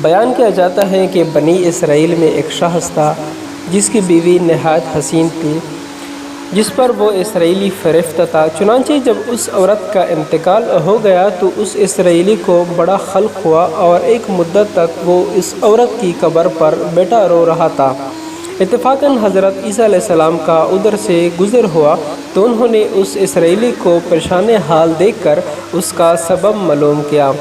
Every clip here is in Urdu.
بیان کیا جاتا ہے کہ بنی اسرائیل میں ایک شخص تھا جس کی بیوی نہایت حسین تھی، جس پر وہ اسرائیلی فریفتہ تھا۔ چنانچہ جب اس عورت کا انتقال ہو گیا تو اس اسرائیلی کو بڑا خلق ہوا اور ایک مدت تک وہ اس عورت کی قبر پر بیٹھا رو رہا تھا۔ اتفاقاً حضرت عیسیٰ علیہ السلام کا ادھر سے گزر ہوا تو انہوں نے اس اسرائیلی کو پریشان حال دیکھ کر اس کا سبب معلوم کیا۔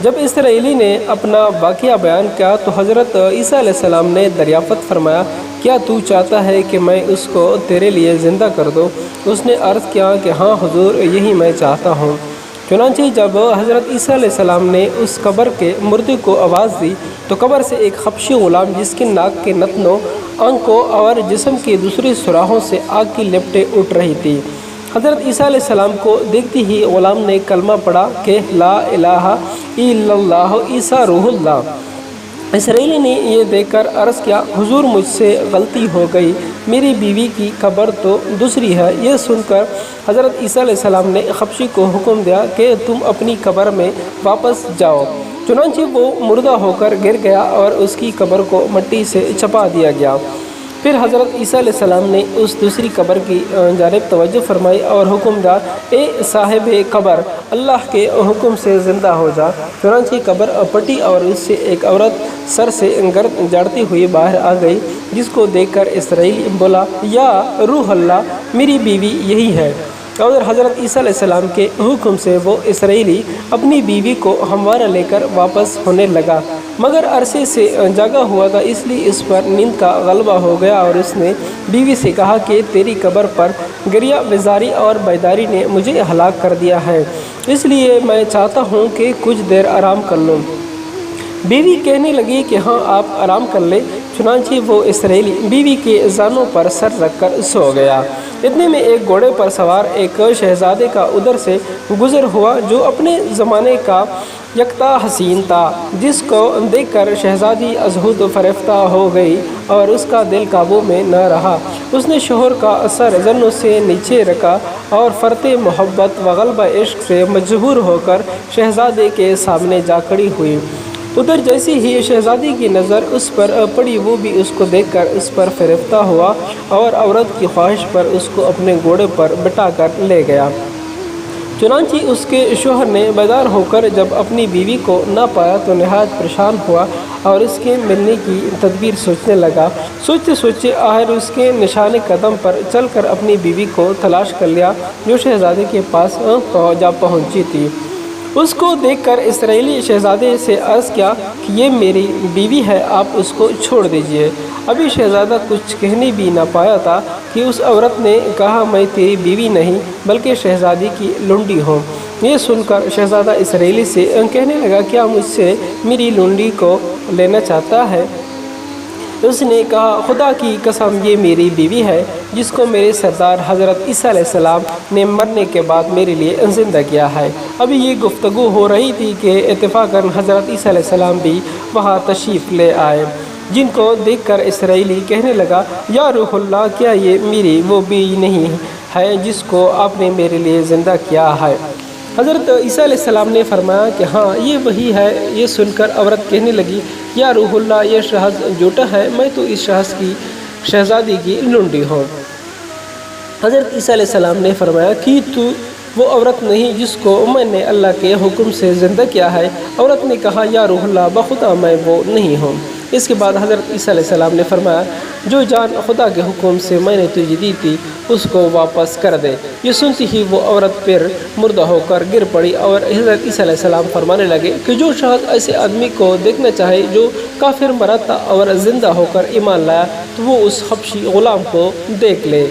جب اسرائیلی نے اپنا واقعہ بیان کیا تو حضرت عیسیٰ علیہ السلام نے دریافت فرمایا، کیا تو چاہتا ہے کہ میں اس کو تیرے لیے زندہ کر دوں؟ اس نے عرض کیا کہ ہاں حضور، یہی میں چاہتا ہوں۔ چنانچہ جب حضرت عیسیٰ علیہ السلام نے اس قبر کے مردے کو آواز دی تو قبر سے ایک حبشی غلام جس کے ناک کے نتنوں، آنکھوں اور جسم کے دوسرے سوراخوں سے آگ کی لپٹیں اٹھ رہی تھی۔ حضرت عیسیٰ علیہ السلام کو دیکھتے ہی غلام نے کلمہ پڑھا کہ لا الہ الا اللہ عیسیٰ روح اللہ۔ اسرائیلی نے یہ دیکھ کر عرض کیا، حضور مجھ سے غلطی ہو گئی، میری بیوی کی قبر تو دوسری ہے۔ یہ سن کر حضرت عیسیٰ علیہ السلام نے حبشی کو حکم دیا کہ تم اپنی قبر میں واپس جاؤ۔ چنانچہ وہ مردہ ہو کر گر گیا اور اس کی قبر کو مٹی سے چھپا دیا گیا۔ پھر حضرت عیسیٰ علیہ السلام نے اس دوسری قبر کی جانب توجہ فرمائی اور حکم دیا، اے صاحب قبر، اللہ کے حکم سے زندہ ہو جا۔ چنانچہ قبر پٹی اور اس سے ایک عورت سر سے گرد جاڑتی ہوئی باہر آ گئی، جس کو دیکھ کر اسرائیلی بولا، یا روح اللہ، میری بیوی یہی ہے۔ اور حضرت عیسیٰ علیہ السلام کے حکم سے وہ اسرائیلی اپنی بیوی کو ہموارہ لے کر واپس ہونے لگا، مگر عرصے سے جاگا ہوا تھا، اس لیے اس پر نیند کا غلبہ ہو گیا اور اس نے بیوی سے کہا کہ تیری قبر پر گریہ وزاری اور بیداری نے مجھے ہلاک کر دیا ہے، اس لیے میں چاہتا ہوں کہ کچھ دیر آرام کر لوں۔ بیوی کہنے لگی کہ ہاں آپ آرام کر لیں۔ چنانچہ وہ اسرائیلی بیوی کے زانوں پر سر رکھ کر سو گیا۔ اتنے میں ایک گھوڑے پر سوار ایک شہزادے کا ادھر سے گزر ہوا جو اپنے زمانے کا یکتا حسین تھا، جس کو دیکھ کر شہزادی ازہد فریفتہ ہو گئی اور اس کا دل قابو میں نہ رہا۔ اس نے شوہر کا سر زنوں سے نیچے رکھا اور فرط محبت و غلبہ عشق سے مجبور ہو کر شہزادے کے سامنے جا کھڑی ہوئی۔ ادھر جیسی ہی شہزادی کی نظر اس پر پڑی، وہ بھی اس کو دیکھ کر اس پر فریفتہ ہوا اور عورت کی خواہش پر اس کو اپنے گھوڑے پر بٹھا کر لے گیا۔ چنانچہ اس کے شوہر نے بیدار ہو کر جب اپنی بیوی کو نہ پایا تو نہایت پریشان ہوا اور اس کے ملنے کی تدبیر سوچنے لگا۔ سوچتے سوچتے آخر اس کے نشان قدم پر چل کر اپنی بیوی کو تلاش کر لیا، جو شہزادے کے پاس جا پہنچی تھی۔ اس کو دیکھ کر اسرائیلی شہزادے سے عرض کیا کہ یہ میری بیوی ہے، آپ اس کو چھوڑ دیجئے۔ ابھی شہزادہ کچھ کہنے بھی نہ پایا تھا کہ اس عورت نے کہا، میں تیری بیوی نہیں بلکہ شہزادی کی لونڈی ہوں۔ یہ سن کر شہزادہ اسرائیلی سے کہنے لگا، کیا مجھ سے میری لونڈی کو لینا چاہتا ہے؟ اس نے کہا، خدا کی قسم یہ میری بیوی ہے جس کو میرے سردار حضرت عیسیٰ علیہ السلام نے مرنے کے بعد میرے لیے زندہ کیا ہے۔ ابھی یہ گفتگو ہو رہی تھی کہ اتفاقاً حضرت عیسیٰ علیہ السلام بھی وہاں تشریف لے آئے، جن کو دیکھ کر اسرائیلی کہنے لگا، یا روح اللہ، کیا یہ میری وہ بیوی نہیں ہے جس کو آپ نے میرے لیے زندہ کیا ہے؟ حضرت عیسیٰ علیہ السلام نے فرمایا کہ ہاں یہ وہی ہے۔ یہ سن کر عورت کہنے لگی، یا روح اللہ، یہ شخص جھوٹا ہے، میں تو اس شخص کی شہزادی کی لونڈی ہوں۔ حضرت عیسیٰ علیہ السلام نے فرمایا کہ تو وہ عورت نہیں جس کو میں نے اللہ کے حکم سے زندہ کیا ہے۔ عورت نے کہا، یا روح اللہ، بخدا میں وہ نہیں ہوں۔ اس کے بعد حضرت عیسیٰ علیہ السلام نے فرمایا، جو جان خدا کے حکم سے میں نے تجھے دی تھی اس کو واپس کر دے۔ یہ سنتی ہی وہ عورت پھر مردہ ہو کر گر پڑی اور حضرت عیسیٰ علیہ السلام فرمانے لگے کہ جو شخص ایسے آدمی کو دیکھنا چاہے جو کافر مرا تھا اور زندہ ہو کر ایمان لایا تو وہ اس حبشی غلام کو دیکھ لے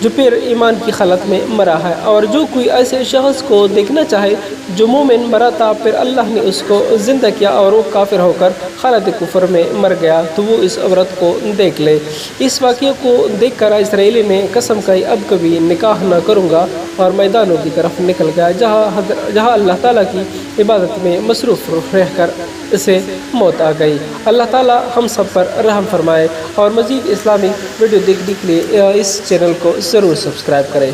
جو پھر ایمان کی حالت میں مرا ہے، اور جو کوئی ایسے شخص کو دیکھنا چاہے جو مومن مرا تھا پھر اللہ نے اس کو زندہ کیا اور وہ کافر ہو کر حالت کفر میں مر گیا تو وہ اس عورت کو دیکھ لے۔ اس واقعے کو دیکھ کر اسرائیلی نے قسم کھائی، اب کبھی نکاح نہ کروں گا، اور میدانوں کی طرف نکل گیا جہاں اللہ تعالیٰ کی عبادت میں مصروف رہ کر اسے موت آ گئی۔ اللہ تعالیٰ ہم سب پر رحم فرمائے، اور مزید اسلامی ویڈیو دیکھنے کے لیے اس چینل کو ضرور سبسکرائب کریں۔